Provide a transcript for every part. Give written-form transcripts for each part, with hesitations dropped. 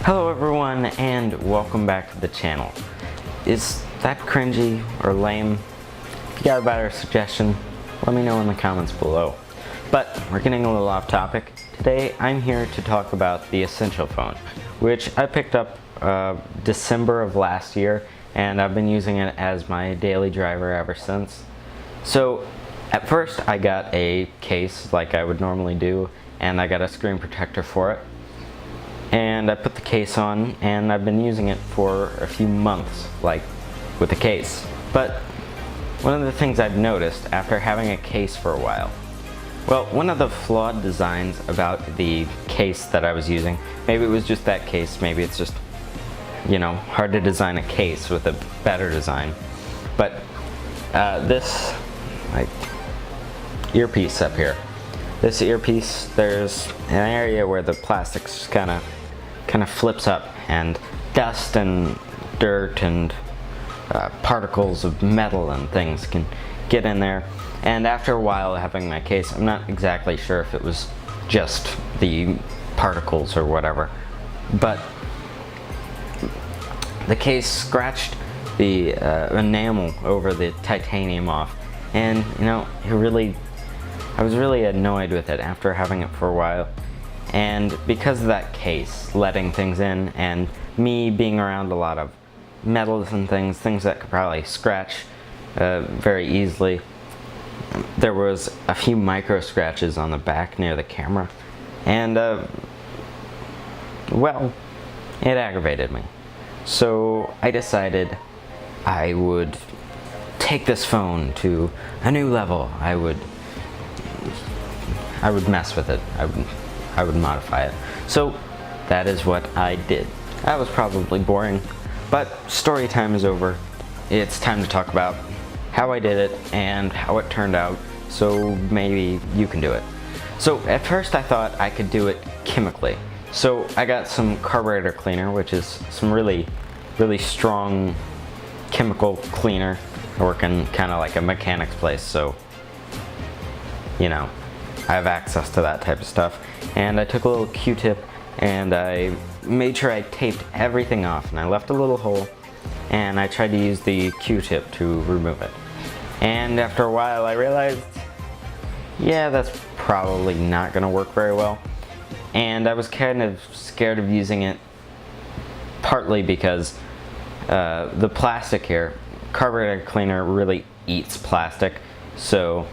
Hello everyone and welcome back to the channel. Is that cringy or lame? If you got a better suggestion, let me know in the comments below. But we're getting a little off topic. Today I'm here to talk about the Essential phone, which I picked up December of last year, and I've been using it as my daily driver ever since. So at first I got a case like I would normally do, and I got a screen protector for it. And I put the case on, and I've been using it for a few months, like with the case. But one of the things I've noticed after having a case for a while, well, one of the flawed designs about the case that I was using, maybe it was just that case, maybe it's just, you know, hard to design a case with a better design. But this earpiece up here, this earpiece, there's an area where the plastic's kind of flips up, and dust and dirt and particles of metal and things can get in there. And after a while having my case, I'm not exactly sure if it was just the particles or whatever, but the case scratched the enamel over the titanium off, and you know, I was really annoyed with it after having it for a while. And because of that case letting things in, and me being around a lot of metals and things that could probably scratch very easily, there was a few micro scratches on the back near the camera, and well, it aggravated me. So I decided I would take this phone to a new level. I would mess with it. I would modify it. So that is what I did. That was probably boring, but story time is over. It's time to talk about how I did it and how it turned out, so maybe you can do it. So at first I thought I could do it chemically. So I got some carburetor cleaner, which is some really strong chemical cleaner. I work in kind of like a mechanic's place, so you know, I have access to that type of stuff. And I took a little Q-tip and I made sure I taped everything off, and I left a little hole, and I tried to use the Q-tip to remove it. And after a while I realized, yeah, that's probably not gonna work very well. And I was kind of scared of using it, partly because the plastic here, carburetor cleaner really eats plastic, so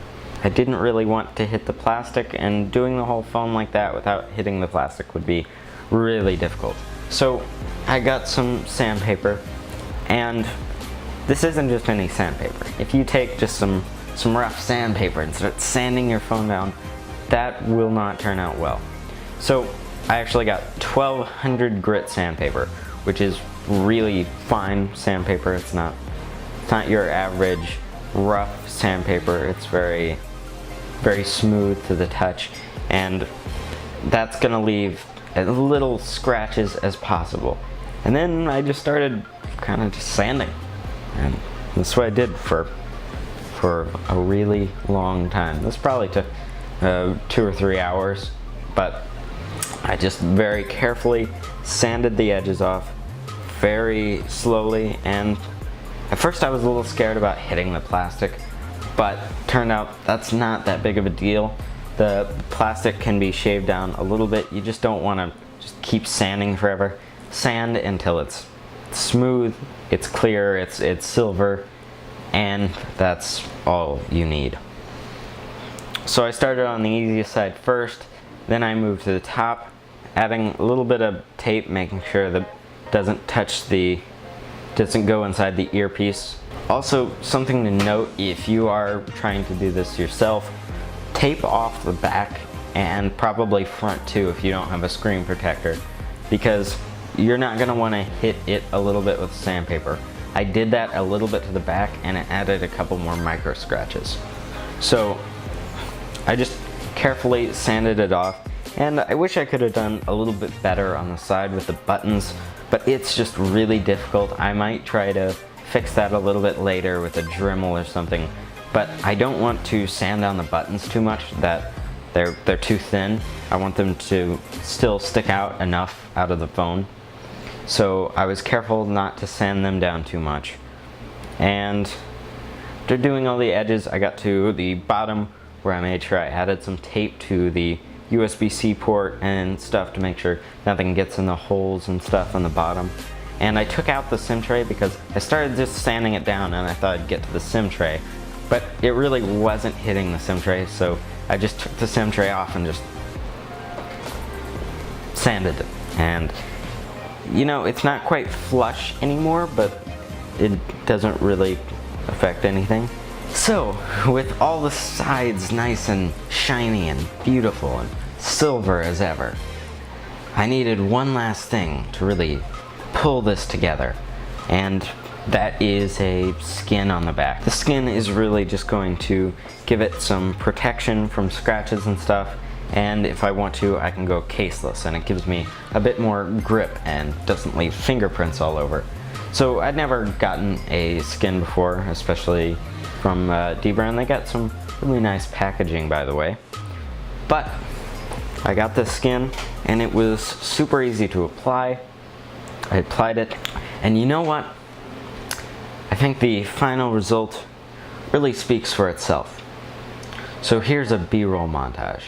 I didn't really want to hit the plastic, and doing the whole phone like that without hitting the plastic would be really difficult. So I got some sandpaper, and this isn't just any sandpaper. If you take just some rough sandpaper and start sanding your phone down, that will not turn out well. So I actually got 1200 grit sandpaper, which is really fine sandpaper. It's not your average rough sandpaper. It's very smooth to the touch, and that's gonna leave as little scratches as possible. And then I just started kind of just sanding, and that's what I did for a really long time. This probably took 2 or 3 hours, but I just very carefully sanded the edges off very slowly. And at first I was a little scared about hitting the plastic, but turned out that's not that big of a deal. The plastic can be shaved down a little bit. You just don't want to just keep sanding forever. Sand until it's smooth, it's clear, it's silver, and that's all you need. So I started on the easiest side first, then I moved to the top, adding a little bit of tape, making sure that it doesn't go inside the earpiece. Also, something to note, if you are trying to do this yourself, tape off the back and probably front too if you don't have a screen protector, because you're not going to want to hit it a little bit with sandpaper. I did that a little bit to the back, and it added a couple more micro scratches. So I just carefully sanded it off, and I wish I could have done a little bit better on the side with the buttons, but it's just really difficult. I might try to fix that a little bit later with a Dremel or something, but I don't want to sand down the buttons too much that they're too thin. I want them to still stick out enough out of the phone. So I was careful not to sand them down too much. And after doing all the edges, I got to the bottom where I made sure I added some tape to the USB-C port and stuff to make sure nothing gets in the holes and stuff on the bottom. And I took out the SIM tray because I started just sanding it down and I thought I'd get to the SIM tray, but it really wasn't hitting the SIM tray, so I just took the SIM tray off and just sanded it. And you know, it's not quite flush anymore, but it doesn't really affect anything. So, with all the sides nice and shiny and beautiful and silver as ever, I needed one last thing to really pull this together, and that is a skin on the back. The skin is really just going to give it some protection from scratches and stuff, and if I want to, I can go caseless, and it gives me a bit more grip and doesn't leave fingerprints all over. So I'd never gotten a skin before, especially from dbrand. They got some really nice packaging, by the way. But I got this skin and it was super easy to apply. I applied it, and you know what? I think the final result really speaks for itself. So here's a B-roll montage.